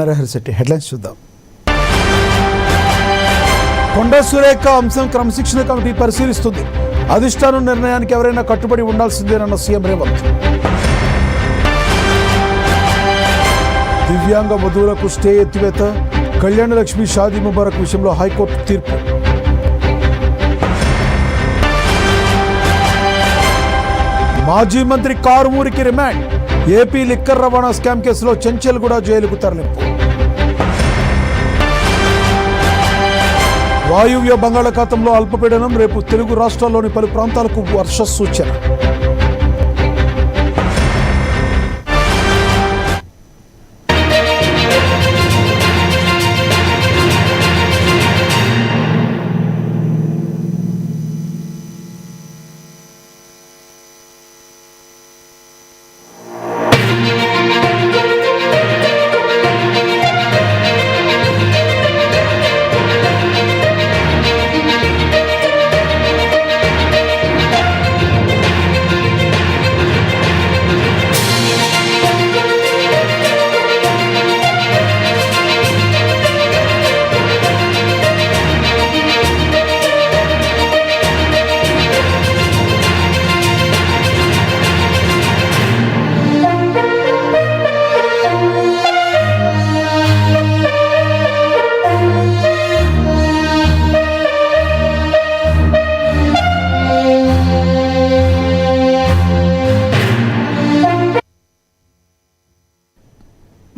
Narahari Shetty headlines చూద్దాం. కొండా సురేఖ అంశం క్రమశిక్షణ కమిటీ పరిశీలిస్తుంది. అధిష్టానం నిర్ణయానికి ఎవరైనా కట్టుబడి ఉండాల్సిందేనన్న సీఎం రేవంత్. దివ్యాంగ వధువులకు స్టే ఎత్తివేత, కళ్యాణ లక్ష్మి షాదీ ముబారక్ విషయంలో హైకోర్టు తీర్పు. మాజీ మంత్రి కారుమూరికి రిమాండ్. ఏపీ లిక్కర్ రవాణా స్కామ్ కేసులో చెంచల్గూడ జైలుకు తరలింపు. వాయువ్య బంగాళాఖాతంలో అల్పపీడనం, రేపు తెలుగు రాష్ట్రాల్లోని పలు ప్రాంతాలకు వర్ష సూచన.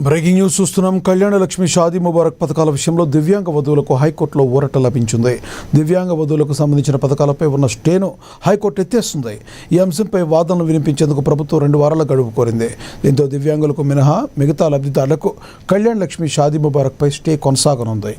బ్రేకింగ్ న్యూస్ చూస్తున్నాం. కళ్యాణ లక్ష్మి షాదీ ముబారక్ పథకాల విషయంలో దివ్యాంగ వధువులకు హైకోర్టులో ఊరట లభించింది. దివ్యాంగ వధువులకు సంబంధించిన పథకాలపై ఉన్న స్టేను హైకోర్టు ఎత్తేస్తుంది. ఈ అంశంపై వాదనలు వినిపించేందుకు ప్రభుత్వం 2 వారాల గడువు కోరింది. దీంతో దివ్యాంగులకు మినహా మిగతా లబ్ధిదారులకు కళ్యాణ లక్ష్మి షాదీ ముబారక్పై స్టే కొనసాగనుంది.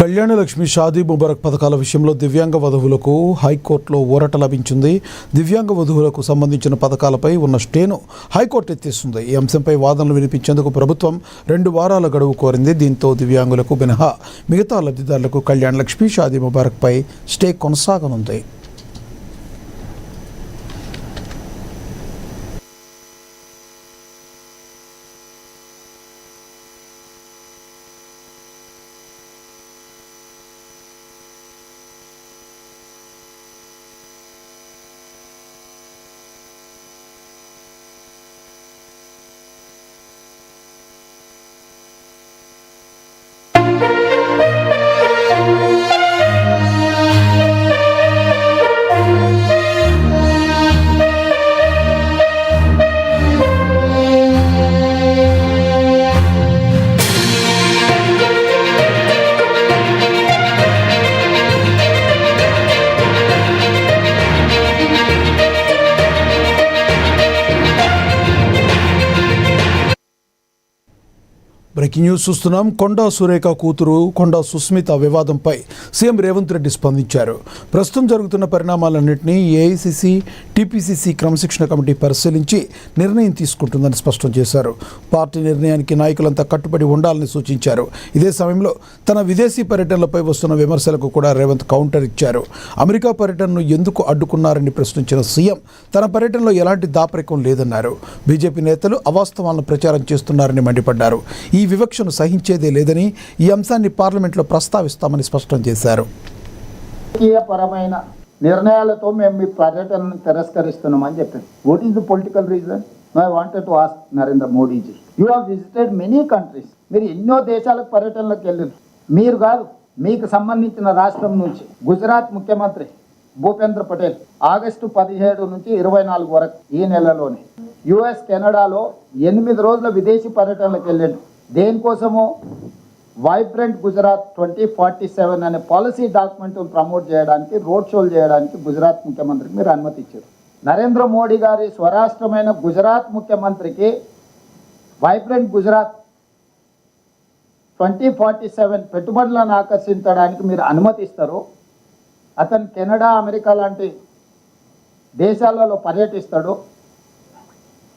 కళ్యాణ లక్ష్మి షాదీ ముబారక్ పథకాల విషయంలో దివ్యాంగ వధువులకు హైకోర్టులో ఊరట లభించింది. దివ్యాంగ వధువులకు సంబంధించిన పథకాలపై ఉన్న స్టేను హైకోర్టు ఎత్తేస్తుంది. ఈ అంశంపై వాదనలు వినిపించేందుకు ప్రభుత్వం 2 వారాల గడువు కోరింది. దీంతో దివ్యాంగులకు మినహా మిగతా లబ్ధిదారులకు కళ్యాణ లక్ష్మి షాదీ ముబారక్పై స్టే కొనసాగనుంది. బ్రేకింగ్ న్యూస్ చూస్తున్నాం. కొండా సురేఖ కూతురు కొండా సుస్మిత వివాదంపై సీఎం రేవంత్ రెడ్డి స్పందించారు. ప్రస్తుతం జరుగుతున్న పరిణామాలన్నింటినీ ఏఐసిసి, టీపీసీసీ క్రమశిక్షణ కమిటీ పరిశీలించి నిర్ణయం తీసుకుంటుందని స్పష్టం చేశారు. పార్టీ నిర్ణయానికి నాయకులంతా కట్టుబడి ఉండాలని సూచించారు. ఇదే సమయంలో తన విదేశీ పర్యటనలపై వస్తున్న విమర్శలకు కూడా రేవంత్ కౌంటర్ ఇచ్చారు. అమెరికా పర్యటనను ఎందుకు అడ్డుకున్నారని ప్రశ్నించిన సీఎం తన పర్యటనలో ఎలాంటి దాపరికం లేదన్నారు. బీజేపీ నేతలు అవాస్తవాలను ప్రచారం చేస్తున్నారని మండిపడ్డారు. ఈ వివక్షను సహించేదే లేదని, ఈ అంశాన్ని పార్లమెంట్లో ప్రస్తావిస్తామని స్పష్టం చేశారు. రాజకీయపరమైన నిర్ణయాలతో మేము మీ పర్యటనను తిరస్కరిస్తున్నామని చెప్పారు. What is the political reason? I wanted to ask Narendra Modiji, you have visited many countries. మీరు ఎన్నో దేశాలకు పర్యటనలకు వెళ్ళారు. మీరు కాదు, మీకు సంబంధించిన రాష్ట్రం నుంచి గుజరాత్ ముఖ్యమంత్రి భూపేంద్ర పటేల్ ఆగస్టు 17 నుంచి 24 వరకు ఈ నెలలోనే యుఎస్, కెనడాలో 8 రోజుల విదేశీ పర్యటనలకు వెళ్ళాడు. దేనికోసమో వైబ్రెంట్ గుజరాత్ 2047 అనే పాలసీ డాక్యుమెంట్ ప్రమోట్ చేయడానికి, రోడ్ షోలు చేయడానికి గుజరాత్ ముఖ్యమంత్రికి మీరు అనుమతి ఇచ్చారు. నరేంద్ర మోడీ గారి స్వరాష్ట్రమైన గుజరాత్ ముఖ్యమంత్రికి వైబ్రెంట్ గుజరాత్ 2047 పెట్టుబడులను ఆకర్షించడానికి మీరు అనుమతిస్తారు. అతను కెనడా, అమెరికా లాంటి దేశాలలో పర్యటిస్తాడు,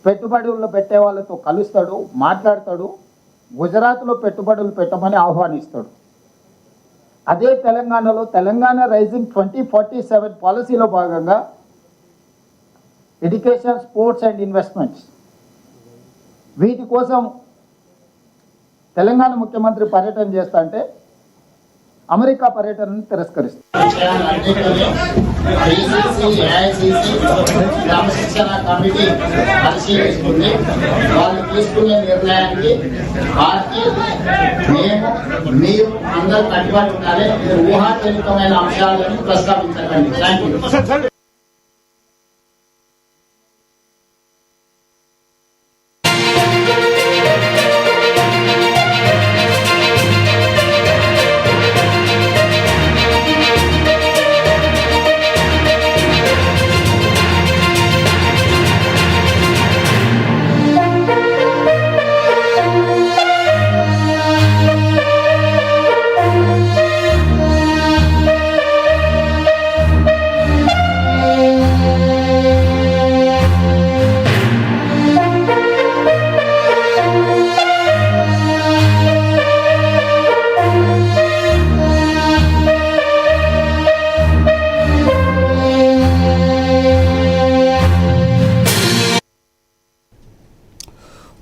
పెట్టుబడులు పెట్టే వాళ్ళతో కలుస్తాడు, మాట్లాడతాడు, గుజరాత్లో పెట్టుబడులు పెట్టమని ఆహ్వానిస్తాడు. అదే తెలంగాణలో తెలంగాణ రైజింగ్ 2047 పాలసీలో భాగంగా ఎడ్యుకేషన్, స్పోర్ట్స్ అండ్ ఇన్వెస్ట్మెంట్స్ వీటి కోసం తెలంగాణ ముఖ్యమంత్రి పర్యటన చేస్తా అంటే అమెరికా పర్యటనను తిరస్కరిస్తారు. క్రమశిక్షణ కమిటీ పరిశీలిస్తుంది. వాళ్ళు తీసుకునే నిర్ణయానికి పార్టీ, మేము, మీరు అందరూ కట్టుబడి ఉండాలి. ఊహాజనితమైన అంశాలను ప్రస్తావించకండి. Thank you.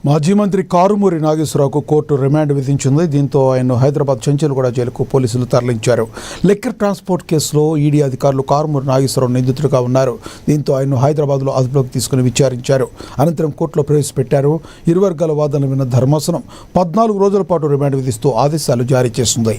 మాజీ మంత్రి కారుమూరి నాగేశ్వరరావుకు కోర్టు రిమాండ్ విధించింది. దీంతో ఆయన హైదరాబాద్ చెంచల్గూడ జైలుకు పోలీసులు తరలించారు. లిక్కర్ ట్రాన్స్పోర్ట్ కేసులో ఈడీ అధికారులు కారుమూరి నాగేశ్వరరావు నిందితుడిగా ఉన్నారు. దీంతో ఆయన హైదరాబాద్లో అదుపులోకి తీసుకుని విచారించారు. అనంతరం కోర్టులో ప్రవేశపెట్టారు. ఇరు వర్గాల వాదనలు విన్న ధర్మాసనం 14 రోజుల పాటు రిమాండ్ విధిస్తూ ఆదేశాలు జారీ చేసింది.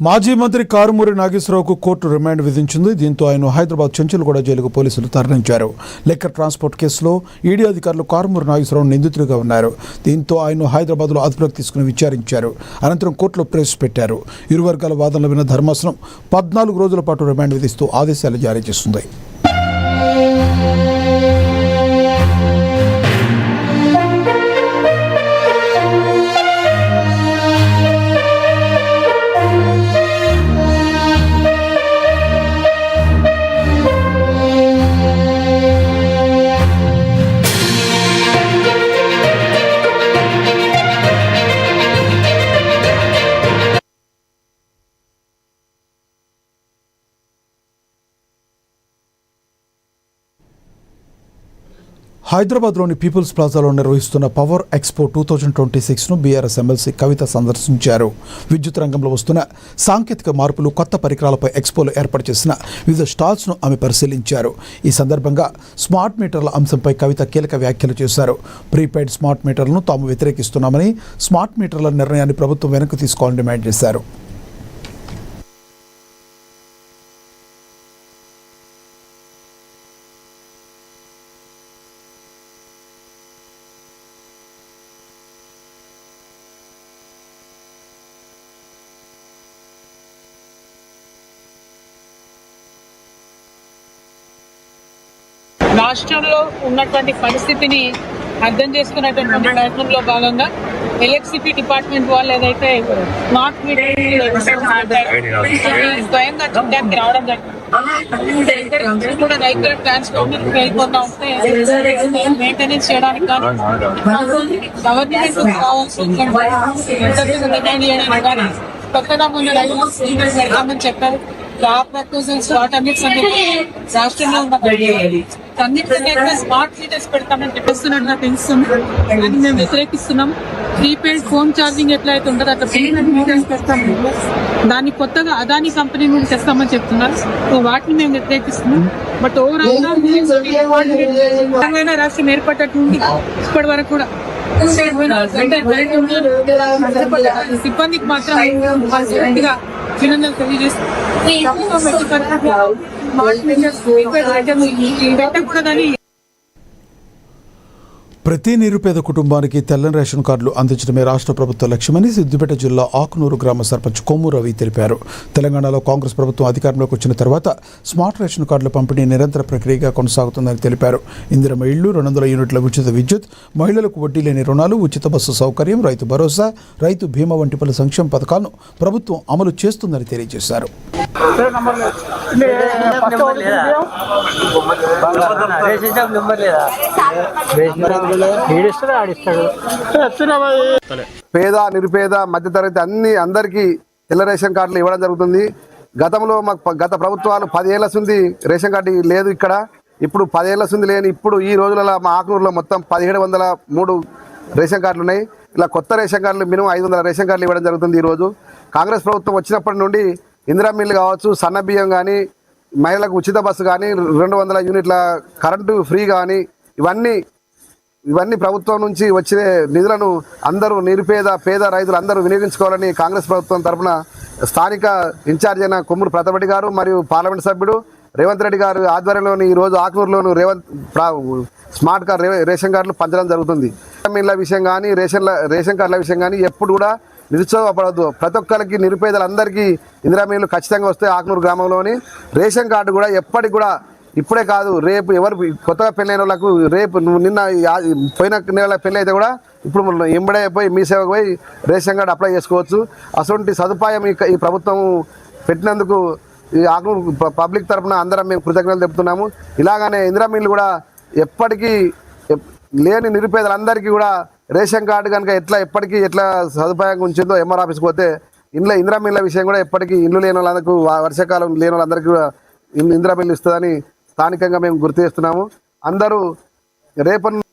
మాజీ మంత్రి కారుమూరి నాగేశ్వరరావుకు కోర్టు రిమాండ్ విధించింది. దీంతో ఆయన హైదరాబాద్ చెంచల్గూడ జైలుకు పోలీసులు తరలించారు. లిక్కర్ ట్రాన్స్పోర్ట్ కేసులో ఈడీ అధికారులు కారుమూరి నాగేశ్వరరావు నిందితుడిగా ఉన్నారు. దీంతో ఆయన హైదరాబాద్లో అదుపులోకి తీసుకుని విచారించారు. అనంతరం కోర్టులో ప్రవేశపెట్టారు. ఇరు వర్గాల వాదనలు విన్న ధర్మాసనం 14 రోజుల పాటు రిమాండ్ విధిస్తూ ఆదేశాలు జారీ చేస్తుంది. హైదరాబాద్లోని పీపుల్స్ ప్లాజాలో నిర్వహిస్తున్న పవర్ ఎక్స్పో 2026ను బీఆర్ఎస్ ఎమ్మెల్సీ కవిత సందర్శించారు. విద్యుత్ రంగంలో వస్తున్న సాంకేతిక మార్పులు, కొత్త పరికరాలపై ఎక్స్పోలో ఏర్పాటు చేసిన వివిధ స్టాల్స్ను ఆమె పరిశీలించారు. ఈ సందర్భంగా స్మార్ట్ మీటర్ల అంశంపై కవిత కీలక వ్యాఖ్యలు చేశారు. ప్రీపెయిడ్ స్మార్ట్ మీటర్లను తాము వ్యతిరేకిస్తున్నామని, స్మార్ట్ మీటర్ల నిర్ణయాన్ని ప్రభుత్వం వెనక్కి తీసుకోవాలని డిమాండ్ చేశారు. రాష్ట్రంలో ఉన్నటువంటి పరిస్థితిని అర్థం చేసుకున్నటువంటి ప్రయత్నంలో భాగంగా ఎలక్ట్రిసిటీ డిపార్ట్మెంట్ వాళ్ళు ఏదైతే స్మార్ట్ మీటర్ స్వయంగా చూడడానికి రావడం జరిగింది. కూడా రైతుల ట్రాన్స్ఫార్మర్ వెళ్ళిపోతా ఉంటే మెయింటెనెన్స్ చేయడానికి కానీ గవర్నమెంట్ చేయడానికి కానీ కొత్తగా ముందు రైతులు పెడతామని చెప్పారు. వాటన్నిటి రాష్ట్రంలో ఉన్న అన్నింటినీ స్మార్ట్ మీటర్స్ పెడతామని చెప్పేస్తున్నట్టుగా తెలుస్తుంది. అని మేము వ్యతిరేకిస్తున్నాం. ప్రీపెయిడ్ ఫోన్ ఛార్జింగ్ ఎట్లయితే ఉంటుందో అట్లా ప్రీపెయిడ్ మీటర్స్ పెడతాము. దాన్ని కొత్తగా అదానీ కంపెనీ నుండి తెస్తామని చెప్తున్నారు. సో వాటిని మేము వ్యతిరేకిస్తున్నాం. బట్ ఓవరాల్ తెలంగాణ రాష్ట్రం ఏర్పడ్డట్టు నుండి ఇప్పటి వరకు కూడా సిబ్బందికి మాత్రం గట్టిగా అభినందనలు తెలియజేస్తుంది. ప్రతి నిరుపేద కుటుంబానికి తెల్లని రేషన్ కార్డులు అందించడమే రాష్ట్ర ప్రభుత్వ లక్ష్యమని సిద్దిపేట జిల్లా ఆకునూరు గ్రామ సర్పంచ్ కొమ్ము రవి తెలిపారు. తెలంగాణలో కాంగ్రెస్ ప్రభుత్వం అధికారంలోకి వచ్చిన తర్వాత స్మార్ట్ రేషన్ కార్డుల పంపిణీ నిరంతర ప్రక్రియగా కొనసాగుతుందని తెలిపారు. ఇందిరమ్మ ఇళ్లు, 200 యూనిట్ల ఉచిత విద్యుత్, మహిళలకు వడ్డీ లేని రుణాలు, ఉచిత బస్సు సౌకర్యం, రైతు భరోసా, రైతు బీమా వంటి పలు సంక్షేమ పథకాలను ప్రభుత్వం అమలు చేస్తుందని తెలియజేశారు. పేద, నిరుపేద, మధ్యతరగతి అందరికీ తెల్ల రేషన్ కార్డులు ఇవ్వడం జరుగుతుంది. గతంలో గత ప్రభుత్వాలు 10 ఏళ్ల నుండి రేషన్ కార్డు లేదు ఇక్కడ. ఇప్పుడు 10 ఏళ్ల నుండి లేని ఇప్పుడు ఈ రోజులలో మా ఆకునూరులో మొత్తం 1703 రేషన్ కార్డులు ఉన్నాయి. ఇలా కొత్త రేషన్ కార్డులు మినిమం 500 రేషన్ కార్డులు ఇవ్వడం జరుగుతుంది. ఈరోజు కాంగ్రెస్ ప్రభుత్వం వచ్చినప్పటి నుండి ఇందిరా మిల్లు కావచ్చు, సన్న బియ్యం కానీ, మహిళలకు ఉచిత బస్సు కానీ, 200 యూనిట్ల కరెంటు ఫ్రీ కానీ, ఇవన్నీ ప్రభుత్వం నుంచి వచ్చే నిధులను అందరూ నిరుపేద, పేద రైతులు అందరూ వినియోగించుకోవాలని కాంగ్రెస్ ప్రభుత్వం తరఫున స్థానిక ఇన్ఛార్జ్ అయిన కొమ్మూరు ప్రతాప్ గారు మరియు పార్లమెంట్ సభ్యుడు రేవంత్ రెడ్డి గారు ఆధ్వర్యంలోని ఈరోజు ఆకునూరులోను స్మార్ట్ కార్డ్ రేషన్ కార్డులు పంచడం జరుగుతుంది. మిల్ల విషయం కానీ, రేషన్ కార్డుల విషయం కానీ ఎప్పుడు కూడా నిరుత్సాహపడద్దు. ప్రతి ఒక్కరికి నిరుపేదలందరికీ ఇందిరా మిల్లు ఖచ్చితంగా వస్తాయి. ఆకునూరు గ్రామంలోని రేషన్ కార్డు కూడా ఎప్పటికి కూడా ఇప్పుడే కాదు, రేపు ఎవరు కొత్తగా పెళ్ళైన వాళ్ళకు రేపు నిన్న పోయిన నెల పెళ్ళి అయితే కూడా ఇప్పుడు ఎంబడే పోయి మీ సేవకు పోయి రేషన్ కార్డు అప్లై చేసుకోవచ్చు. అటువంటి సదుపాయం ఈ ప్రభుత్వం పెట్టినందుకు ఈ ఆకునూరు పబ్లిక్ తరఫున అందరం మేము కృతజ్ఞతలు చెప్తున్నాము. ఇలాగానే ఇందిరా మిల్లు కూడా ఎప్పటికీ లేని నిరుపేదలందరికీ కూడా రేషన్ కార్డు కనుక ఎప్పటికీ ఎట్లా సదుపాయంగా ఉంచిందో ఎంఆర్ ఆఫీస్కి పోతే ఇందిరా మిల్ల విషయం కూడా ఎప్పటికీ ఇల్లు లేని వాళ్ళందరికీ, వర్షాకాలం లేని వాళ్ళందరికీ కూడా ఇందిరా మిల్లు ఇస్తుందని స్థానికంగా మేము గుర్తు చేస్తున్నాము. అందరూ రేపటి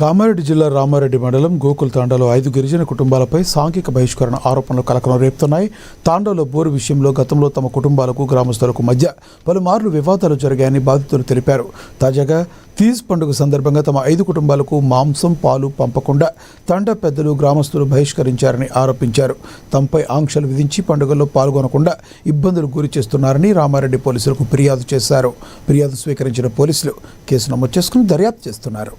కామారెడ్డి జిల్లా రామారెడ్డి మండలం గోకుల్ తాండాలో 5 గిరిజన కుటుంబాలపై సాంఘిక బహిష్కరణ ఆరోపణలు కలకలం రేపుతున్నాయి. తాండాలో బోరు విషయంలో గతంలో తమ కుటుంబాలకు, గ్రామస్తులకు మధ్య పలుమార్లు వివాదాలు జరిగాయని బాధితులు తెలిపారు. తాజాగా తీజ్ పండుగ సందర్భంగా తమ 5 కుటుంబాలకు మాంసం, పాలు పంపకుండా తాండా పెద్దలు, గ్రామస్తులు బహిష్కరించారని ఆరోపించారు. తమపై ఆంక్షలు విధించి పండుగల్లో పాల్గొనకుండా ఇబ్బందులు గురి చేస్తున్నారని రామారెడ్డి పోలీసులకు ఫిర్యాదు చేశారు. ఫిర్యాదు స్వీకరించిన పోలీసులు కేసు నమోదు చేసుకుని దర్యాప్తు చేస్తున్నారు.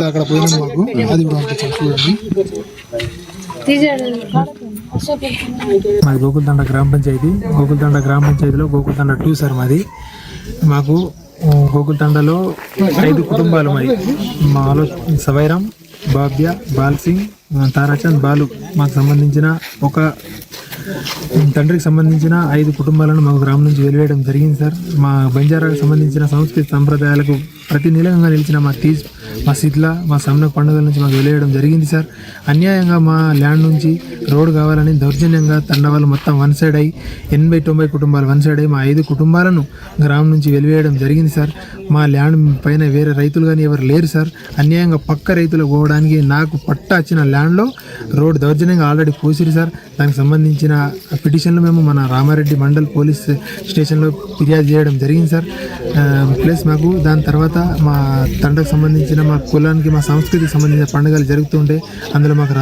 అక్కడ పోయినా మాకు అది కూడా చూడండి. మాది గోకుల్తండ గ్రామ పంచాయతీలో గోకుల్తండ 2 సార్ మాది. మాకు గోకుల్తండలో 5 కుటుంబాలు మరి మాలో సవైరామ్, బాబ్య, బాల్ సింగ్, తారాచంద్, బాలు మాకు సంబంధించిన ఒక తండ్రికి సంబంధించిన 5 కుటుంబాలను మాకు గ్రామం నుంచి వెలివేయడం జరిగింది సార్. మా బంజారాకు సంబంధించిన సంస్కృతి సంప్రదాయాలకు ప్రతినిలయంగా నిలిచిన మా తీజ్, మా సిద్లా, మా సమ్నక్ పండుగల నుంచి మాకు వెలివేయడం జరిగింది సార్. అన్యాయంగా మా ల్యాండ్ నుంచి రోడ్డు కావాలని దౌర్జన్యంగా తండవాళ్ళు మొత్తం వన్ సైడ్ అయ్యి 80-90 కుటుంబాలు వన్ సైడ్ అయ్యి మా 5 కుటుంబాలను గ్రామం నుంచి వెలివేయడం జరిగింది సార్. మా ల్యాండ్ పైన వేరే రైతులు కానీ ఎవరు లేరు సార్. అన్యాయంగా పక్క రైతులు పోవడానికి నాకు పట్టా వచ్చిన ల్యాండ్లో రోడ్డు దౌర్జన్యంగా ఆల్రెడీ పోసిరు సార్. దానికి సంబంధించిన పిటిషన్లు మేము మన రామారెడ్డి మండల్ పోలీస్ స్టేషన్లో ఫిర్యాదు చేయడం జరిగింది సార్. ప్లస్ మాకు దాని తర్వాత మా తండకు సంబంధించిన మా కులానికి, మా సంస్కృతికి సంబంధించిన పండుగలు జరుగుతుంటే అందులో మాకు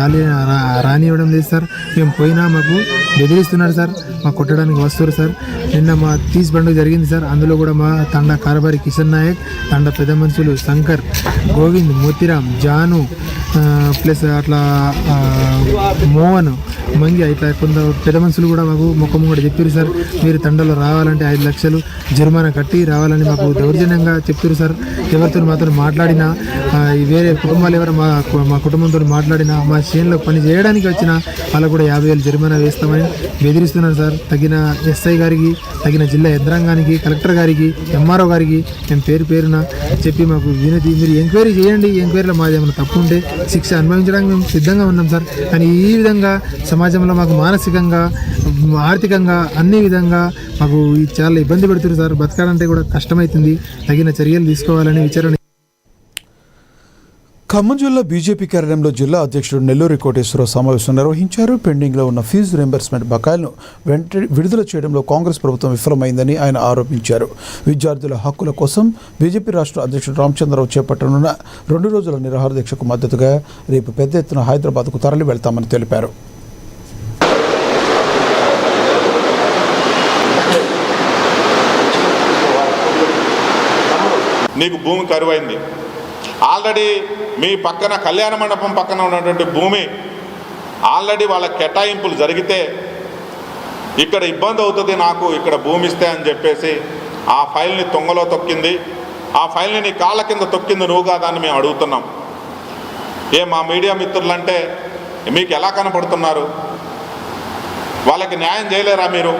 రానివ్వడం లేదు సార్. మేము పోయినా మాకు బెదిరిస్తున్నారు సార్, మాకు కొట్టడానికి వస్తారు సార్. నిన్న మా తీజ్ పండుగ జరిగింది సార్. అందులో కూడా మా తండా కారబారి కిషన్ నాయక్, తండా పెద్ద మనుషులు శంకర్, గోవింద్, మోతిరామ్, జాను ప్లస్ అట్లా మోహన్ మంగి ఇట్లా కొంత పెద్ద మనుషులు కూడా మాకు ముఖం కూడా చెప్పారు సార్, మీరు తండలో రావాలంటే 5 లక్షలు జరిమానా కట్టి రావాలని మాకు దౌర్జన్యంగా చెప్తారు సార్. ఎవరితో మాతో మాట్లాడినా వేరే కుటుంబాలు ఎవరు మా కుటుంబంతో మాట్లాడినా మా చేనులో పని చేయడానికి వచ్చినా వాళ్ళకు కూడా 50,000 జరిమానా వేస్తామని బెదిరిస్తున్నారు సార్. తగిన ఎస్ఐ గారికి, తగిన జిల్లా యంత్రాంగానికి, కలెక్టర్ గారికి, ఎంఆర్ఓ గారికి మేము పేరున చెప్పి మాకు వినతి, మీరు ఎంక్వైరీ చేయండి, ఎంక్వైరీలో మాది ఏమైనా తప్పు ఉంటే శిక్ష అనుభవించడానికి మేము సిద్ధంగా ఉన్నాం సార్. కానీ ఈ విధంగా సమాజంలో మాకు మానసికంగా, ఆర్థికంగా అన్ని విధంగా మాకు చాలా ఇబ్బంది పెడుతున్నారు సార్. బతకాలంటే కూడా కష్టమవుతుంది. తగిన చర్యలు తీసుకోవాలని విచారణ. ఖమ్మం జిల్లా బీజేపీ కార్యాలయంలో జిల్లా అధ్యక్షుడు నెల్లూరి కోటేశ్వరరావు సమావేశం నిర్వహించారు. పెండింగ్లో ఉన్న ఫీజు రీంబర్స్మెంట్ బకాయిలను వెంటనే విడుదల చేయడంలో కాంగ్రెస్ ప్రభుత్వం విఫలమైందని ఆయన ఆరోపించారు. విద్యార్థుల హక్కుల కోసం బీజేపీ రాష్ట్ర అధ్యక్షుడు రామచంద్రరావు చేపట్టనున్న 2 రోజుల నిరాహార దీక్షకు మద్దతుగా రేపు పెద్ద ఎత్తున హైదరాబాద్కు తరలి వెళ్తామని తెలిపారు. నీకు భూమి కరువైంది. ఆల్రెడీ మీ పక్కన కళ్యాణ మండపం పక్కన ఉన్నటువంటి భూమి ఆల్రెడీ వాళ్ళ కేటాయింపులు జరిగితే ఇక్కడ ఇబ్బంది అవుతుంది, నాకు ఇక్కడ భూమి ఇస్తే అని చెప్పేసి ఆ ఫైల్ని తొంగలో తొక్కింది. ఆ ఫైల్ని నీ కాళ్ళ కింద తొక్కింది నువ్వు కాదని మేము అడుగుతున్నాం. మా మీడియా మిత్రులంటే మీకు ఎలా కనపడుతున్నారు? వాళ్ళకి న్యాయం చేయలేరా మీరు?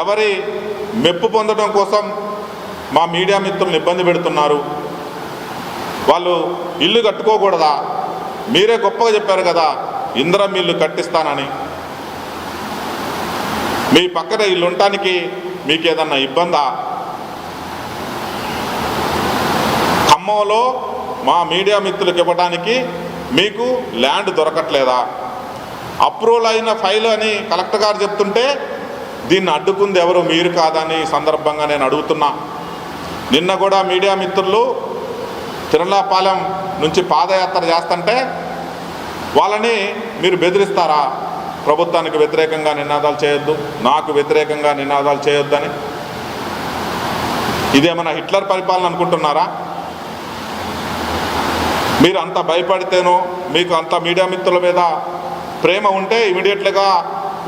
ఎవరి మెప్పు పొందడం కోసం మా మీడియా మిత్రులను ఇబ్బంది పెడుతున్నారు. వాళ్ళు ఇల్లు కట్టుకోకూడదా? మీరే గొప్పగా చెప్పారు కదా ఇందిరం ఇల్లు కట్టిస్తానని. మీ పక్కన ఇల్లు ఉండటానికి మీకు ఏదన్నా ఇబ్బందా? ఖమ్మంలో మా మీడియా మిత్రులకు ఇవ్వడానికి మీకు ల్యాండ్ దొరకట్లేదా? అప్రూవల్ అయిన ఫైల్ అని కలెక్టర్ గారు చెప్తుంటే దీన్ని అడ్డుకుంది ఎవరు? మీరు కాదని సందర్భంగా నేను అడుగుతున్నా. నిన్న కూడా మీడియా మిత్రులు తిరుమలపాలెం నుంచి పాదయాత్ర చేస్తుంటే వాళ్ళని మీరు బెదిరిస్తారా? ప్రభుత్వానికి వ్యతిరేకంగా నినాదాలు చేయొద్దు, నాకు వ్యతిరేకంగా నినాదాలు చేయొద్దని. ఇదేమన్నా హిట్లర్ పరిపాలన అనుకుంటున్నారా? మీరు అంత భయపడితేనో, మీకు అంత మీడియా మిత్రుల మీద ప్రేమ ఉంటే ఇమీడియట్లుగా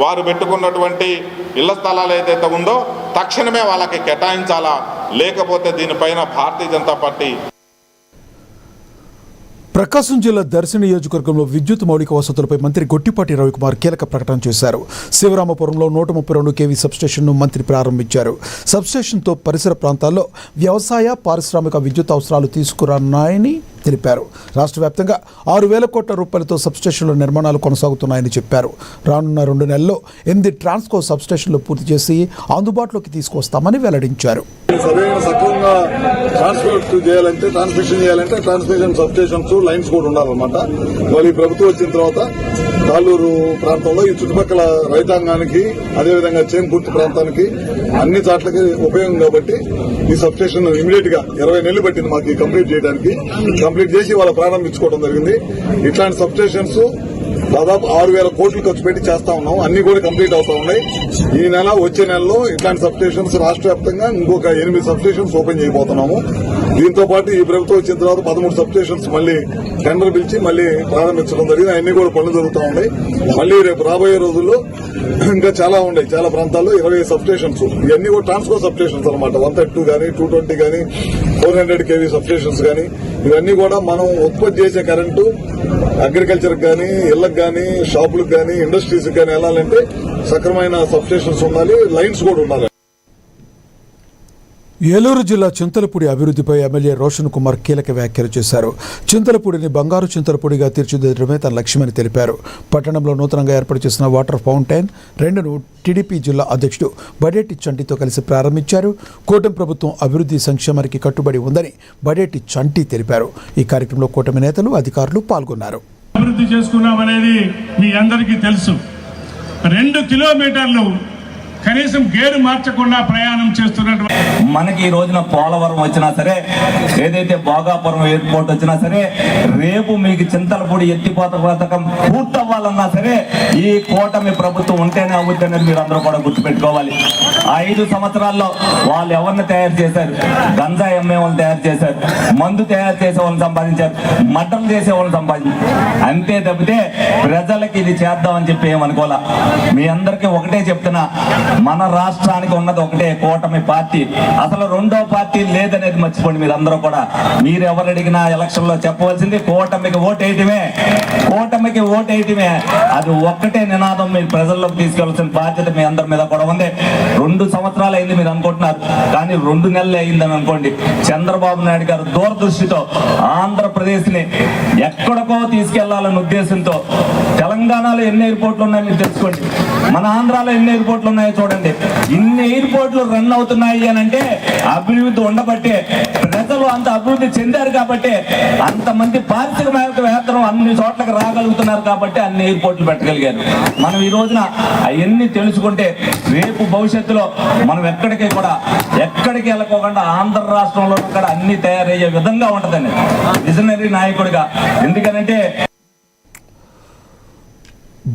వారు పెట్టుకున్నటువంటి ఇళ్ల స్థలాలు ఏదైతే ఉందో తక్షణమే వాళ్ళకి కేటాయించాలా, లేకపోతే దీనిపైన భారతీయ జనతా పార్టీ. ప్రకాశం జిల్లా దర్శి నియోజకవర్గంలో విద్యుత్ మౌలిక వసతులపై మంత్రి గొట్టిపాటి రవికుమార్ కీలక ప్రకటన చేశారు. శివరామపురంలో 132 kV సబ్స్టేషన్ను మంత్రి ప్రారంభించారు. సబ్స్టేషన్తో పరిసర ప్రాంతాల్లో వ్యవసాయ, పారిశ్రామిక విద్యుత్ అవసరాలు తీసుకురానున్నాయని తెలిపారు. రాష్ట్ర వ్యాప్తంగా 6,000 కోట్ల రూపాయలతో సబ్స్టేషన్ల నిర్మాణాలు కొనసాగుతున్నాయని చెప్పారు. రానున్న 2 నెలల్లో 8 ట్రాన్స్కో సబ్స్టేషన్లు పూర్తి చేసి అందుబాటులోకి తీసుకొస్తామని వెల్లడించారు. సక్రమంగా ట్రాన్స్పోర్ట్ చేయాలంటే, ట్రాన్స్మిషన్ చేయాలంటే ట్రాన్స్మిషన్ సబ్స్టేషన్స్, లైన్స్ కూడా ఉండాలన్నమాట. వాళ్ళు ఈ ప్రభుత్వం వచ్చిన తర్వాత తాళ్ళూరు ప్రాంతంలో ఈ చుట్టుపక్కల రైతాంగానికి, అదేవిధంగా చేంకుర్తి ప్రాంతానికి అన్ని చోట్లకి ఉపయోగం కాబట్టి ఈ సబ్స్టేషన్ ఇమీడియట్ గా 20 నెలలు పట్టింది మాకు కంప్లీట్ చేయడానికి. కంప్లీట్ చేసి వాళ్ళ ప్రారంభించుకోవడం జరిగింది. ఇట్లాంటి సబ్స్టేషన్స్ దాదాపు 6,000 కోట్లు ఖర్చు పెట్టి చేస్తా ఉన్నాం. అన్ని కూడా కంప్లీట్ అవుతా ఉన్నాయి. ఈ నెల, వచ్చే నెలలో ఇట్లాంటి సబ్స్టేషన్స్ రాష్ట్ర వ్యాప్తంగా ఇంకొక 8 సబ్స్టేషన్స్ ఓపెన్ చేయబోతున్నాము. దీంతో పాటు ఈ ప్రభుత్వం వచ్చిన తర్వాత 13 సబ్స్టేషన్స్ మళ్ళీ టెండర్ పిలిచి మళ్ళీ ప్రారంభించడం జరిగింది. అన్ని కూడా పనులు జరుగుతూ ఉన్నాయి. మళ్ళీ రేపు రాబోయే రోజుల్లో ఇంకా చాలా ఉన్నాయి, చాలా ప్రాంతాల్లో 20 సబ్స్టేషన్స్. ఇవన్నీ కూడా ట్రాన్స్కో సబ్స్టేషన్స్ అనమాట. 132 కానీ, 220 కానీ, 400 kV సబ్స్టేషన్స్ కానీ, ఇవన్నీ కూడా మనం ఉత్పత్తి చేసే కరెంటు అగ్రికల్చర్ కానీ, ఇళ్లకు కానీ, షాపులకు కానీ, ఇండస్ట్రీస్ కానీ వెళ్ళాలంటే సక్రమైన సబ్స్టేషన్స్ ఉండాలి, లైన్స్ కూడా ఉండాలి. ఏలూరు జిల్లా చింతలపూడి అభివృద్ధిపై ఎమ్మెల్యే రోషన్ కుమార్ కీలక వ్యాఖ్యలు చేశారు. చింతలపూడిని బంగారు చింతలపూడిగా తీర్చిదిద్దడమే తన లక్ష్యమని తెలిపారు. పట్టణంలో నూతనంగా ఏర్పాటు చేసిన వాటర్ ఫౌంటైన్ 2ను టీడీపీ జిల్లా అధ్యక్షుడు బడేటి చంటితో కలిసి ప్రారంభించారు. కూటమి ప్రభుత్వం అభివృద్ధి సంక్షేమానికి కట్టుబడి ఉందని బడేటి చంటి తెలిపారు. ఈ కార్యక్రమంలో కూటమి నేతలు, అధికారులు పాల్గొన్నారు. అభివృద్ధి చేసుకున్నామనేది మీ అందరికీ తెలుసు. 2 కిలోమీటర్లు కనీసం గేరు మార్చకుండా ప్రయాణం చేస్తున్నటువంటి మనకి ఈ రోజున పోలవరం వచ్చినా సరే, ఏదైతే భోగాపురం ఎయిర్పోర్ట్ వచ్చినా సరే, రేపు మీకు చింతలపూడి ఎత్తిపోత పథకం పూర్తవ్వాలన్నా సరే ఈ కూటమి ప్రభుత్వం ఉంటేనే అవుతుంది అనేది మీరు అందరూ కూడా గుర్తుపెట్టుకోవాలి. 5 సంవత్సరాల్లో వాళ్ళు ఎవరిని తయారు చేశారు? గంజా అమ్మే వాళ్ళని తయారు చేశారు, మందు తయారు చేసే వాళ్ళని సంపాదించారు, మటన్ చేసే వాళ్ళని సంపాదించారు. అంతే తప్పితే ప్రజలకి ఇది చేద్దామని చెప్పి ఏమనుకోవాలా. మీ అందరికీ ఒకటే చెప్తున్నా, మన రాష్ట్రానికి ఉన్నది ఒకటే కూటమి పార్టీ. అసలు రెండో పార్టీ లేదనేది మర్చిపోండి మీరు అందరూ కూడా. మీరు ఎవరు అడిగినా ఎలక్షన్ లో చెప్పవలసింది కూటమికి ఓటేయటమే, కూటమికి ఓటేయటమే. అది ఒక్కటే నినాదం మీరు ప్రజల్లోకి తీసుకెళ్లాల్సిన బాధ్యత మీ అందరి మీద కూడా ఉంది. 2 సంవత్సరాలు అయింది మీరు అనుకుంటున్నారు, కానీ 2 నెలలు అయిందని అనుకోండి. చంద్రబాబు నాయుడు గారు దూరదృష్టితో ఆంధ్రప్రదేశ్ ని ఎక్కడికో తీసుకెళ్లాలనే ఉద్దేశంతో, తెలంగాణలో ఎన్ని ఎయిర్పోర్ట్లు ఉన్నాయో మీరు తెలుసుకోండి, మన ఆంధ్రాలో ఎన్ని ఎయిర్పోర్ట్లు ఉన్నాయో చూడండి. ఇన్ని ఎయిర్పోర్ట్లు రన్ అవుతున్నాయి అని అంటే అభివృద్ధి ఉండబట్టే, ప్రజలు అంత అభివృద్ధి చెందారు కాబట్టి, అంతమంది పారిశ్రామికవేత్తలు అన్ని చోట్లకి రాగలుగుతున్నారు కాబట్టి అన్ని ఎయిర్పోర్ట్లు పెట్టగలిగారు. మనం ఈ రోజున అవన్నీ తెలుసుకుంటే రేపు భవిష్యత్తులో మనం ఎక్కడికి వెళ్ళకోకుండా ఆంధ్ర రాష్ట్రంలో కూడా అన్ని తయారయ్యే విధంగా ఉంటుందండి విజనరీ నాయకుడిగా. ఎందుకనంటే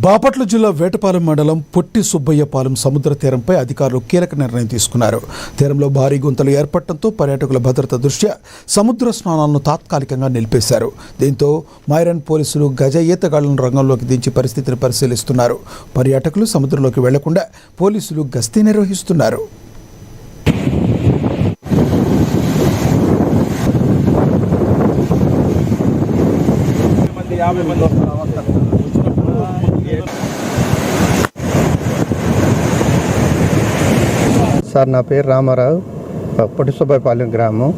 బాపట్ల జిల్లా వేటపాలెం మండలం పొట్టి సుబ్బయ్యపాలెం సముద్ర తీరంపై అధికారులు కీలక నిర్ణయం తీసుకున్నారు. తీరంలో భారీ గుంతలు ఏర్పడటంతో పర్యాటకుల భద్రత దృష్ట్యా సముద్ర స్నానాలను తాత్కాలికంగా నిలిపేశారు. దీంతో మైరన్ పోలీసులు గజ ఈతగాళ్లను రంగంలోకి దించి పరిస్థితిని పరిశీలిస్తున్నారు. పర్యాటకులు సముద్రంలోకి వెళ్లకుండా పోలీసులు గస్తీ నిర్వహిస్తున్నారు. సార్, నా పేరు రామారావు, పొట్టి సుబ్బయ్యపాలెం గ్రామం.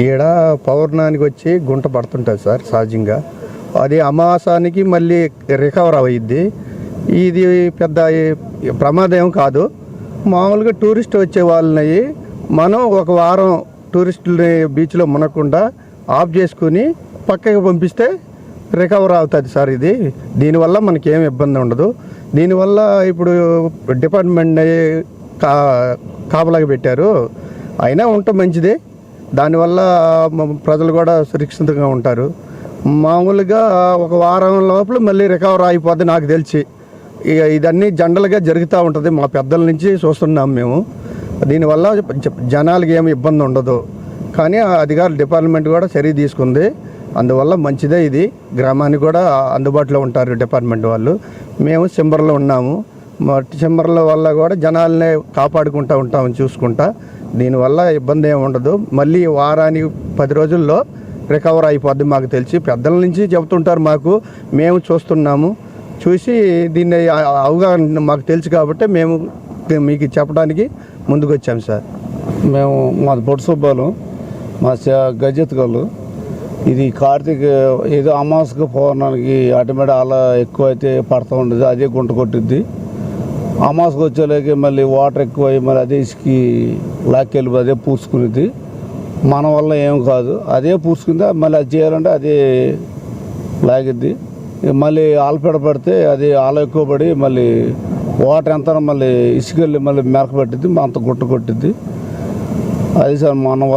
ఈడ పౌర్ణానికి వచ్చి గుంట పడుతుంటుంది సార్ సహజంగా. అది అమావాసానికి మళ్ళీ రికవర్ అయ్యిద్ది. ఇది పెద్ద ప్రమాదం కాదు. మామూలుగా టూరిస్ట్ వచ్చే వాళ్ళని మనం ఒక వారం టూరిస్టులని బీచ్లో మునకుండా ఆఫ్ చేసుకుని పక్కకి పంపిస్తే రికవర్ అవుతుంది సార్. ఇది దీనివల్ల మనకేం ఇబ్బంది ఉండదు. దీనివల్ల ఇప్పుడు డిపార్ట్మెంట్ కాపలాగా పెట్టారు, అయినా ఉండటం మంచిదే. దానివల్ల ప్రజలు కూడా సురక్షితంగా ఉంటారు. మామూలుగా ఒక వారం లోపల మళ్ళీ రికవర్ అయిపోద్ది నాకు తెలిసి. ఇక ఇదన్నీ జనరల్గా జరుగుతూ ఉంటుంది, మా పెద్దల నుంచి చూస్తున్నాం మేము. దీనివల్ల జనాలకి ఏమి ఇబ్బంది ఉండదు. కానీ అధికారుల డిపార్ట్మెంట్ కూడా చర్య తీసుకుంది, అందువల్ల మంచిదే. ఇది గ్రామానికి కూడా అందుబాటులో ఉంటారు డిపార్ట్మెంట్ వాళ్ళు. మేము సింబర్లో ఉన్నాము, సింబర్ల వల్ల కూడా జనాలనే కాపాడుకుంటూ ఉంటామని చూసుకుంటా. దీనివల్ల ఇబ్బంది ఏమి ఉండదు. మళ్ళీ వారానికి 10 రోజుల్లో రికవర్ అయిపోద్ది మాకు తెలిసి. పెద్దల నుంచి చెబుతుంటారు మాకు, మేము చూస్తున్నాము. చూసి దీన్ని అవగాహన మాకు తెలుసు కాబట్టి మేము మీకు చెప్పడానికి ముందుకు వచ్చాము సార్. మేము మాది పొట్టి సుబ్బాలు, మా గజెత్తుకోళ్ళు. ఇది కార్తీక ఏదో అమావాస్యకు పౌర్ణానికి ఆటోమేటిక్ అలా ఎక్కువ అయితే పడుతూ ఉండేది, అదే గుంట కొట్టిద్ది. అమావాస్యకు వచ్చేలాగే మళ్ళీ వాటర్ ఎక్కువ అయ్యి మళ్ళీ అదే ఇసుకి లాక్కెళ్ళి అదే పూసుకునేది. మన వల్ల ఏం కాదు, అదే పూసుకుంది. మళ్ళీ అది చేయాలంటే అదే లాగిద్ది. మళ్ళీ ఆలపెడ పడితే అది ఆల ఎక్కువ పడి మళ్ళీ వాటర్ ఎంత మళ్ళీ ఇసుకెళ్ళి మళ్ళీ మెరక పట్టిద్ది, అంత గుట్ట కొట్టిద్ది. అది సార్ మన.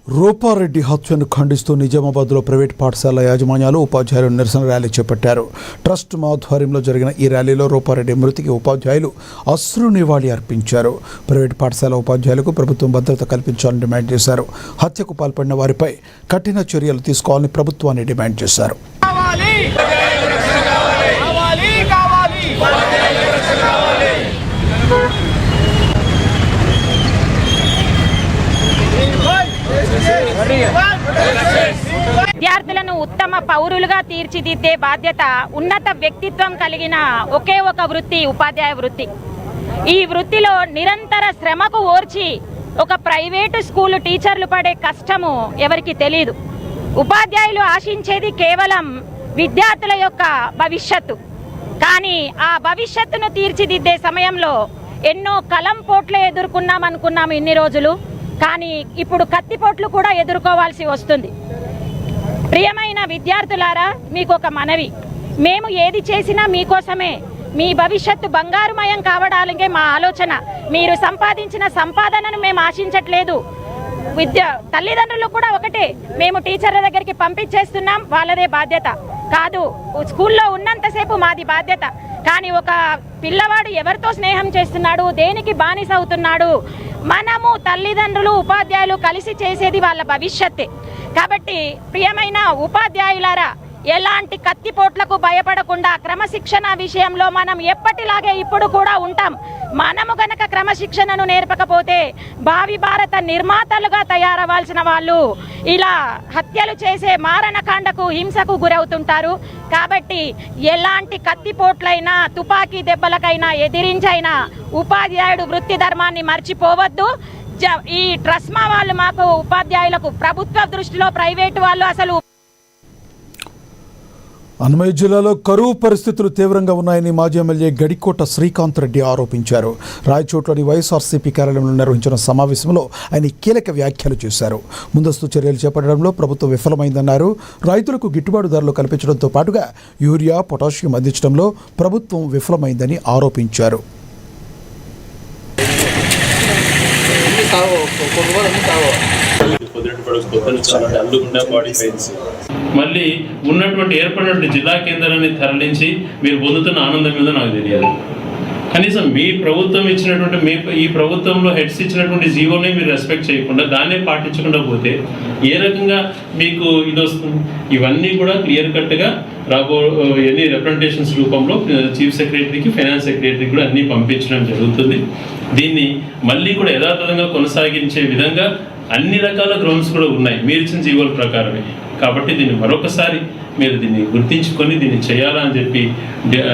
రూపారెడ్డి హత్యను ఖండిస్తూ నిజామాబాద్లో ప్రైవేట్ పాఠశాల యాజమాన్యాలు ఉపాధ్యాయులు నిరసన ర్యాలీ చేపట్టారు. ట్రస్ట్ ఆధ్వర్యంలో జరిగిన ఈ ర్యాలీలో రూపారెడ్డి మృతికి ఉపాధ్యాయులు అశ్రు నివాళి అర్పించారు. ప్రైవేట్ పాఠశాల ఉపాధ్యాయులకు ప్రభుత్వం భద్రత కల్పించాలని డిమాండ్ చేశారు. హత్యకు పాల్పడిన వారిపై కఠిన చర్యలు తీసుకోవాలని ప్రభుత్వాన్ని డిమాండ్ చేశారు. విద్యార్థులను ఉత్తమ పౌరులుగా తీర్చిదిద్దే బాధ్యత ఉన్నత వ్యక్తిత్వం కలిగిన ఒకే ఒక వృత్తి ఉపాధ్యాయ వృత్తి. ఈ వృత్తిలో నిరంతర శ్రమకు ఓర్చి ఒక ప్రైవేటు స్కూలు టీచర్లు పడే కష్టము ఎవరికి తెలియదు. ఉపాధ్యాయులు ఆశించేది కేవలం విద్యార్థుల యొక్క భవిష్యత్తు. కానీ ఆ భవిష్యత్తును తీర్చిదిద్దే సమయంలో ఎన్నో కలంపోట్లు ఎదుర్కొన్నామనుకున్నాము ఇన్ని రోజులు. కానీ ఇప్పుడు కత్తిపోట్లు కూడా ఎదుర్కోవాల్సి వస్తుంది. ప్రియమైన విద్యార్థులారా, మీకు ఒక మనవి. మేము ఏది చేసినా మీకోసమే. మీ భవిష్యత్తు బంగారుమయం కావడానికే మా ఆలోచన. మీరు సంపాదించిన సంపాదనను మేము ఆశించట్లేదు. తల్లిదండ్రులు కూడా ఒకటే, మేము టీచర్ల దగ్గరికి పంపించేస్తున్నాం, వాళ్ళదే బాధ్యత కాదు. స్కూల్లో ఉన్నంతసేపు మాది బాధ్యత. కానీ ఒక పిల్లవాడు ఎవరితో స్నేహం చేస్తున్నాడు, దేనికి బానిస అవుతున్నాడు, మనము తల్లిదండ్రులు ఉపాధ్యాయులు కలిసి చేసేది వాళ్ళ భవిష్యత్తే. కాబట్టి ప్రియమైన ఉపాధ్యాయులారా, ఎలాంటి కత్తిపోట్లకు భయపడకుండా క్రమశిక్షణ విషయంలో మనం ఎప్పటిలాగే ఇప్పుడు కూడా ఉంటాం. మనము గనక క్రమశిక్షణను నేర్పకపోతే భావి భారత నిర్మాతలుగా తయారవ్వాల్సిన వాళ్ళు ఇలా హత్యలు చేసే మారణకాండకు, హింసకు గురవుతుంటారు. కాబట్టి ఎలాంటి కత్తిపోట్లైనా తుపాకీ దెబ్బలకైనా ఎదిరించైనా ఉపాధ్యాయుడు వృత్తి ధర్మాన్ని మర్చిపోవద్దు. ఈ ట్రస్మా వాళ్ళు మాకు ఉపాధ్యాయులకు ప్రభుత్వ దృష్టిలో ప్రైవేటు వాళ్ళు అసలు. అన్నమయ్య జిల్లాలో కరువు పరిస్థితులు తీవ్రంగా ఉన్నాయని మాజీ ఎమ్మెల్యే గడికోట శ్రీకాంత్ రెడ్డి ఆరోపించారు. రాయచోట్లోని వైఎస్ఆర్సీపీ కార్యాలయంలో నిర్వహించిన సమావేశంలో ఆయన కీలక వ్యాఖ్యలు చేశారు. ముందస్తు చర్యలు చేపట్టడంలో ప్రభుత్వం విఫలమైందన్నారు. రైతులకు గిట్టుబాటు ధరలు కల్పించడంతో పాటుగా యూరియా, పొటాషియం అందించడంలో ప్రభుత్వం విఫలమైందని ఆరోపించారు. మళ్ళీ ఉన్నటువంటి ఏర్పడినటువంటి జిల్లా కేంద్రాన్ని తరలించి మీరు పొందుతున్న ఆనందం మీద నాకు తెలియదు. కనీసం మీ ప్రభుత్వం ఇచ్చినటువంటి ఈ ప్రభుత్వంలో హెడ్స్ ఇచ్చినటువంటి జీవోని మీరు రెస్పెక్ట్ చేయకుండా దాన్నే పాటించకుండా పోతే ఏ రకంగా మీకు ఇది వస్తుంది? ఇవన్నీ కూడా క్లియర్ కట్గా ఎన్ని రిప్రజెంటేషన్స్ రూపంలో చీఫ్ సెక్రటరీకి, ఫైనాన్స్ సెక్రటరీకి కూడా అన్నీ పంపించడం జరుగుతుంది. దీన్ని మళ్ళీ కూడా యథాతథంగా కొనసాగించే విధంగా అన్ని రకాల గ్రౌండ్స్ కూడా ఉన్నాయి మీరు ఇచ్చిన జీవోల ప్రకారమే. కాబట్టి దీన్ని మరొకసారి మీరు దీన్ని గుర్తించుకొని దీన్ని చేయాలా అని చెప్పి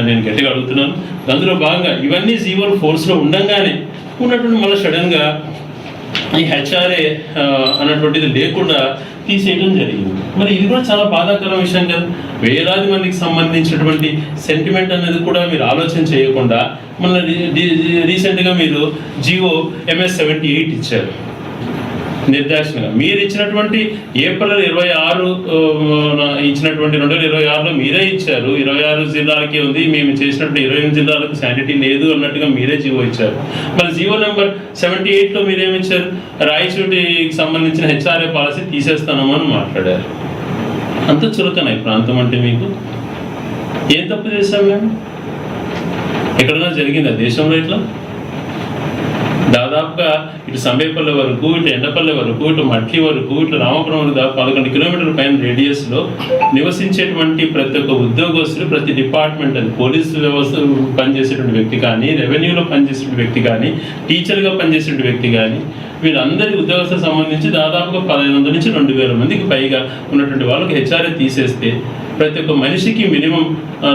నేను గట్టిగా అడుగుతున్నాను. అందులో భాగంగా ఇవన్నీ జీవోలు ఫోర్స్లో ఉండగానే ఉన్నటువంటి మళ్ళీ సడన్గా ఈ హెచ్ఆర్ఏ అన్నటువంటిది లేకుండా తీసేయడం జరిగింది. మరి ఇది కూడా చాలా బాధాకరం విషయం కదా. వేలాది మందికి సంబంధించినటువంటి సెంటిమెంట్ అనేది కూడా మీరు ఆలోచన చేయకుండా మన రీసెంట్గా మీరు జియో MS-78 ఇచ్చారు నిర్దేశంగా. మీరు ఇచ్చినటువంటి ఏప్రిల్ 26 ఇచ్చినటువంటి 2026లో మీరే ఇచ్చారు. 26 జిల్లాలకే ఉంది, మేము చేసినట్టు 28 జిల్లాలకు శానిటీ లేదు అన్నట్టుగా మీరే జీవో ఇచ్చారు. మరి జీవో నెంబర్ 78లో మీరేమిచ్చారు? రాయచోటికి సంబంధించిన హెచ్ఆర్ఏ పాలసీ తీసేస్తామని మాట్లాడారు. అంత చులకన ఈ ప్రాంతం అంటే మీకు ఏం తప్పు చేశాం మేము? ఎక్కడన్నా జరిగిందా దేశంలో ఇట్లా? దాదాపుగా ఇటు సంబేపల్లి వరకు, ఇటు ఎండపల్లి వరకు, ఇటు మట్లి వరకు, ఇటు రామపురం వరకు 11 కిలోమీటర్ల పైన రేడియస్లో నివసించేటువంటి ప్రతి ఒక్క ఉద్యోగస్తులు, ప్రతి డిపార్ట్మెంట్, అది పోలీసు వ్యవస్థ పనిచేసేటువంటి వ్యక్తి కానీ, రెవెన్యూలో పనిచేసేటువంటి వ్యక్తి కానీ, టీచర్గా పనిచేసేటువంటి వ్యక్తి కానీ, వీళ్ళందరి ఉద్యోగస్తులకు సంబంధించి దాదాపుగా 1500 నుంచి 2000 మందికి పైగా ఉన్నటువంటి వాళ్ళకి హెచ్ఆర్ఏ తీసేస్తే ప్రతి ఒక్క మనిషికి మినిమం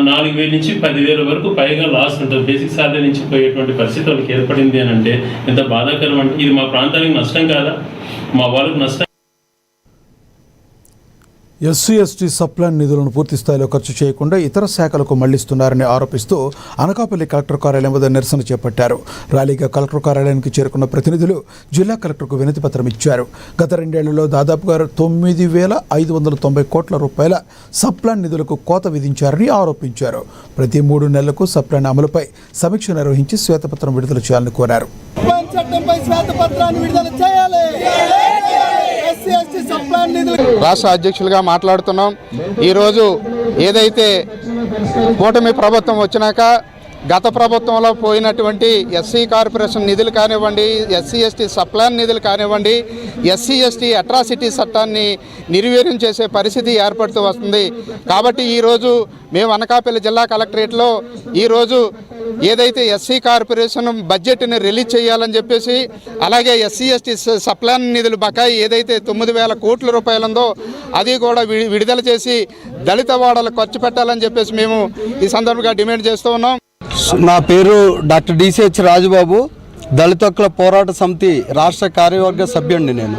4000 నుంచి 10,000 వరకు పైగా లాస్ ఉంటుంది. బేసిక్ సాలరీ నుంచి పోయేటువంటి పరిస్థితి వాళ్ళకి ఏర్పడింది అని అంటే ఎంత బాధాకరం అంటే, ఇది మా ప్రాంతానికి నష్టం కాదా? మా వాళ్ళకు నష్టం. ఎస్సీ/ఎస్టీ సప్లాన్ నిధులను పూర్తి స్థాయిలో ఖర్చు చేయకుండా ఇతర శాఖలకు మళ్లిస్తున్నారని ఆరోపిస్తూ అనకాపల్లి కలెక్టర్ కార్యాలయం వద్ద నిరసన చేపట్టారు. ర్యాలీగా కలెక్టర్ కార్యాలయానికి చేరుకున్న ప్రతినిధులు జిల్లా కలెక్టర్కు వినతి పత్రం ఇచ్చారు. గత 2 ఏళ్లలో దాదాపుగా 9,590 కోట్ల రూపాయల సప్లాన్ నిధులకు కోత విధించారని ఆరోపించారు. ప్రతి 3 నెలలకు సప్లాన్ అమలుపై సమీక్ష నిర్వహించి శ్వేతపత్రం విడుదల చేయాలని కోరారు. రాష్ట్ర అధ్యక్షులుగా మాట్లాడుతున్నాం. ఈరోజు ఏదైతే కూటమి ప్రభుత్వం వచ్చినాక గత ప్రభుత్వంలో పోయినటువంటి ఎస్సీ కార్పొరేషన్ నిధులు కానివ్వండి, ఎస్సీ/ఎస్టీ సప్లాన్ నిధులు కానివ్వండి, ఎస్సీ/ఎస్టీ అట్రాసిటీ చట్టాన్ని నిర్వీర్యం చేసే పరిస్థితి ఏర్పడుతూ వస్తుంది. కాబట్టి ఈరోజు మేము అనకాపల్లి జిల్లా కలెక్టరేట్లో ఈరోజు ఏదైతే ఎస్సీ కార్పొరేషన్ బడ్జెట్ని రిలీజ్ చేయాలని చెప్పేసి, అలాగే ఎస్సీ/ఎస్టీ సప్లాన్ నిధులు బకాయి ఏదైతే 9,000 కోట్ల రూపాయలు ఉందో అది కూడా విడుదల చేసి దళిత వాడలకు ఖర్చు పెట్టాలని చెప్పేసి మేము ఈ సందర్భంగా డిమాండ్ చేస్తూ ఉన్నాం. నా పేరు డాక్టర్ DCH రాజుబాబు, దళిత హక్కుల పోరాట సమితి రాష్ట్ర కార్యవర్గ సభ్యుడిని నేను.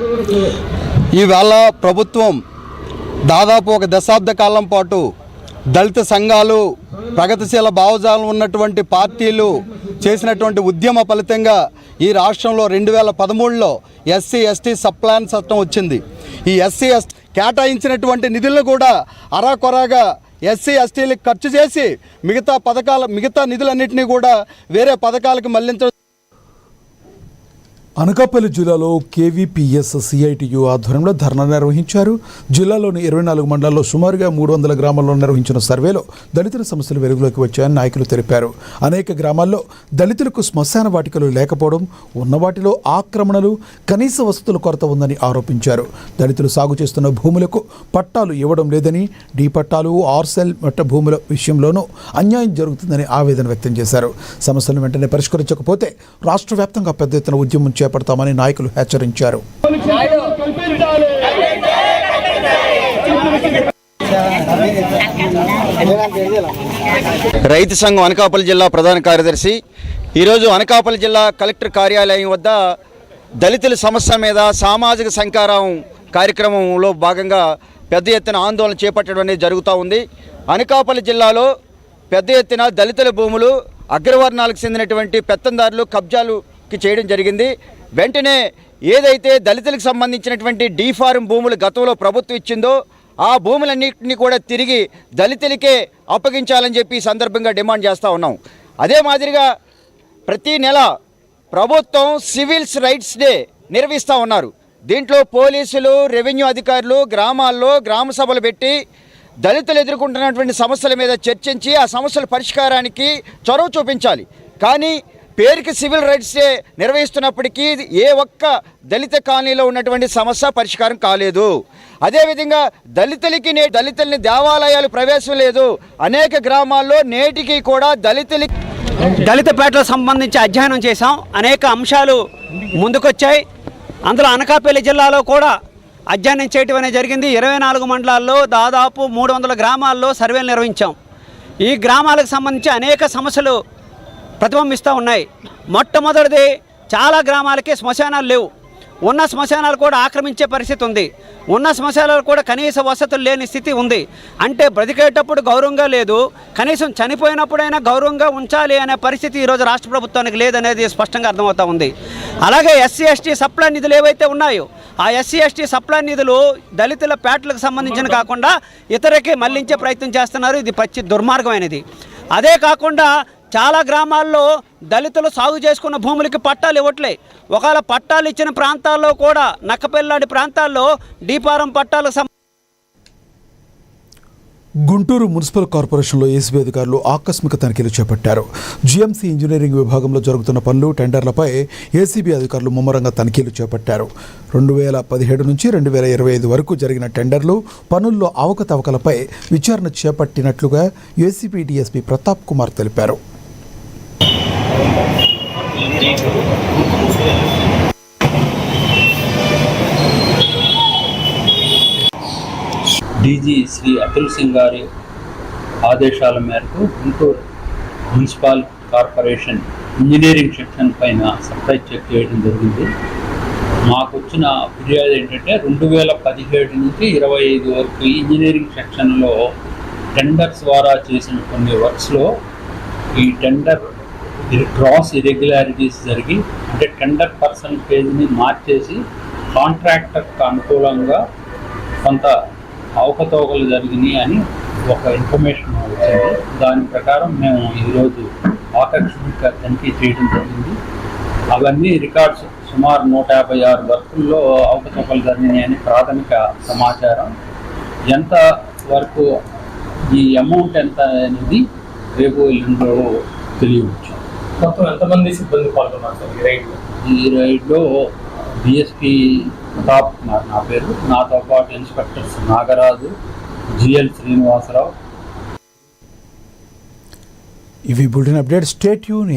ఈవేళ ప్రభుత్వం దాదాపు 1 దశాబ్ద కాలం పాటు దళిత సంఘాలు, ప్రగతిశీల భావజాలం ఉన్నటువంటి పార్టీలు చేసినటువంటి ఉద్యమ ఫలితంగా ఈ రాష్ట్రంలో 2013లో ఎస్సీ/ఎస్టీ సప్లాన్ చట్టం వచ్చింది. ఈ ఎస్సీ/ఎస్టీ కేటాయించినటువంటి నిధులను కూడా అరాకొరాగా ఎస్సీ ఎస్టీలకు ఖర్చు చేసి మిగతా నిధులన్నింటినీ కూడా వేరే పథకాలకు మళ్లించడం. అనకాపల్లి జిల్లాలో కేవీపీఎస్ సిఐటియు ఆధ్వర్యంలో ధర్నా నిర్వహించారు. జిల్లాలోని 24 మండలాల్లో సుమారుగా 300 గ్రామాల్లో నిర్వహించిన సర్వేలో దళితుల సమస్యలు వెలుగులోకి వచ్చాయని నాయకులు తెలిపారు. అనేక గ్రామాల్లో దళితులకు శ్మశాన వాటికలు లేకపోవడం, ఉన్న వాటిలో ఆక్రమణలు, కనీస వసతుల కొరత ఉందని ఆరోపించారు. దళితులు సాగు చేస్తున్న భూములకు పట్టాలు ఇవ్వడం లేదని, డీ పట్టాలు, ఆర్సెల్ మట్ట భూముల విషయంలోనూ అన్యాయం జరుగుతుందని ఆవేదన వ్యక్తం చేశారు. సమస్యలను వెంటనే పరిష్కరించకపోతే రాష్ట్ర వ్యాప్తంగా పెద్ద ఎత్తున ఉద్యమం చేపడతామని నాయకులు హెచ్చరించారు. రైతు సంఘం అనకాపల్లి జిల్లా ప్రధాన కార్యదర్శి ఈరోజు అనకాపల్లి జిల్లా కలెక్టర్ కార్యాలయం వద్ద దళితుల సమస్య మీద సామాజిక సంకారం కార్యక్రమంలో భాగంగా పెద్ద ఎత్తున ఆందోళన చేపట్టడం అనేది జరుగుతూ ఉంది. అనకాపల్లి జిల్లాలో పెద్ద ఎత్తున దళితుల భూములు అగ్రవర్ణాలకు చెందినటువంటి పెత్తందారులు కబ్జాలుకి చేయడం జరిగింది. వెంటనే ఏదైతే దళితులకు సంబంధించినటువంటి డీ ఫారం భూములు గతంలో ప్రభుత్వం ఇచ్చిందో ఆ భూములన్నింటినీ కూడా తిరిగి దళితులకే అప్పగించాలని చెప్పి ఈ సందర్భంగా డిమాండ్ చేస్తూ ఉన్నాం. అదే మాదిరిగా ప్రతి నెల ప్రభుత్వం సివిల్స్ రైట్స్ డే నిర్వహిస్తూ ఉన్నారు. దీంట్లో పోలీసులు, రెవెన్యూ అధికారులు గ్రామాల్లో గ్రామ సభలు పెట్టి దళితులు ఎదుర్కొంటున్నటువంటి సమస్యల మీద చర్చించి ఆ సమస్యల పరిష్కారానికి చొరవ చూపించాలి. కానీ పేరుకి సివిల్ రైట్స్ డే నిర్వహిస్తున్నప్పటికీ ఏ ఒక్క దళిత కాలనీలో ఉన్నటువంటి సమస్య పరిష్కారం కాలేదు. అదేవిధంగా దళితుల్ని దేవాలయాలు ప్రవేశం లేదు. అనేక గ్రామాల్లో నేటికి కూడా దళిత పేటలకు సంబంధించి అధ్యయనం చేశాం. అనేక అంశాలు ముందుకొచ్చాయి. అందులో అనకాపల్లి జిల్లాలో కూడా అధ్యయనం చేయటం అనేది జరిగింది. 24 మండలాల్లో దాదాపు 300 గ్రామాల్లో సర్వేలు నిర్వహించాం. ఈ గ్రామాలకు సంబంధించి అనేక సమస్యలు ప్రతిబింబిస్తూ ఉన్నాయి. మొట్టమొదటిది, చాలా గ్రామాలకి శ్మశానాలు లేవు. ఉన్న శ్మశానాలు కూడా ఆక్రమించే పరిస్థితి ఉంది. ఉన్న శ్మశానాలు కూడా కనీస వసతులు లేని స్థితి ఉంది. అంటే బ్రతికేటప్పుడు గౌరవంగా లేదు, కనీసం చనిపోయినప్పుడైనా గౌరవంగా ఉంచాలి అనే పరిస్థితి ఈరోజు రాష్ట్ర ప్రభుత్వానికి లేదనేది స్పష్టంగా అర్థమవుతూ ఉంది. అలాగే ఎస్సీ ఎస్టీ సప్లై నిధులు ఏవైతే ఉన్నాయో ఆ ఎస్సీ ఎస్టీ సప్లై నిధులు దళితుల పేటలకు సంబంధించిన కాకుండా ఇతరకి మళ్లించే ప్రయత్నం చేస్తున్నారు. ఇది పచ్చి దుర్మార్గమైనది. అదే కాకుండా చాలా గ్రామాల్లో దళితులు సాగు చేసుకున్న భూములకి పట్టాలు ఇవ్వట్లే. ఒకవేళ పట్టాలు ఇచ్చిన ప్రాంతాల్లో కూడా నక్కపెల్లాడి ప్రాంతాల్లో డీపారం పట్టాలకు గుంటూరు మున్సిపల్ కార్పొరేషన్లో ఏసీబీ అధికారులు ఆకస్మిక తనిఖీలు చేపట్టారు. జీఎంసీ ఇంజనీరింగ్ విభాగంలో జరుగుతున్న పనులు, టెండర్లపై ఏసీబీ అధికారులు ముమ్మరంగా తనిఖీలు చేపట్టారు. 2017 నుంచి 2025 వరకు జరిగిన టెండర్లు, పనుల్లో అవకతవకలపై విచారణ చేపట్టినట్లుగా ఏసీబీ డీఎస్పీ ప్రతాప్ కుమార్ తెలిపారు. డీజీ శ్రీ అతుల్ సింగ్ గారి ఆదేశాల మేరకు Guntur municipal corporation engineering section పైన సప్లై చెక్ చేయడం జరిగింది. మాకు వచ్చిన ఫిర్యాదు ఏంటంటే 2017 నుంచి 25 వరకు ఇంజనీరింగ్ సెక్షన్లో టెండర్స్ ద్వారా చేసిన కొన్ని వర్క్స్లో ఈ టెండర్ గ్రాస్ ఇరెగ్యులారిటీస్ జరిగి, అంటే టెండర్ పర్సంటేజ్ని మార్చేసి కాంట్రాక్టర్కి అనుకూలంగా కొంత అవకతవకలు జరిగినాయి అని ఒక ఇన్ఫర్మేషన్ వచ్చింది. దాని ప్రకారం మేము ఈరోజు ఆకస్మిక తనిఖీ చేయడం జరిగింది. అవన్నీ రికార్డ్స్ సుమారు 156 వర్కుల్లో అవకతవకలు జరిగినాయి అని ప్రాథమిక సమాచారం. ఎంత వరకు ఈ అమౌంట్ ఎంత అనేది రేపు ఎల్లుండిలో తెలియవచ్చు. మొత్తం ఎంతమంది సిబ్బంది పాల్గొన్నారు సార్ ఈ రైడ్లో? ఈ రైడ్లో డిఎస్పీ ప్రతాప్ కుమార్ నా పేరు, నాతో పాటు ఇన్స్పెక్టర్స్ నాగరాజు, జిఎల్ శ్రీనివాసరావు. ఇవి బులెటిన్ అప్డేట్. Stay tune.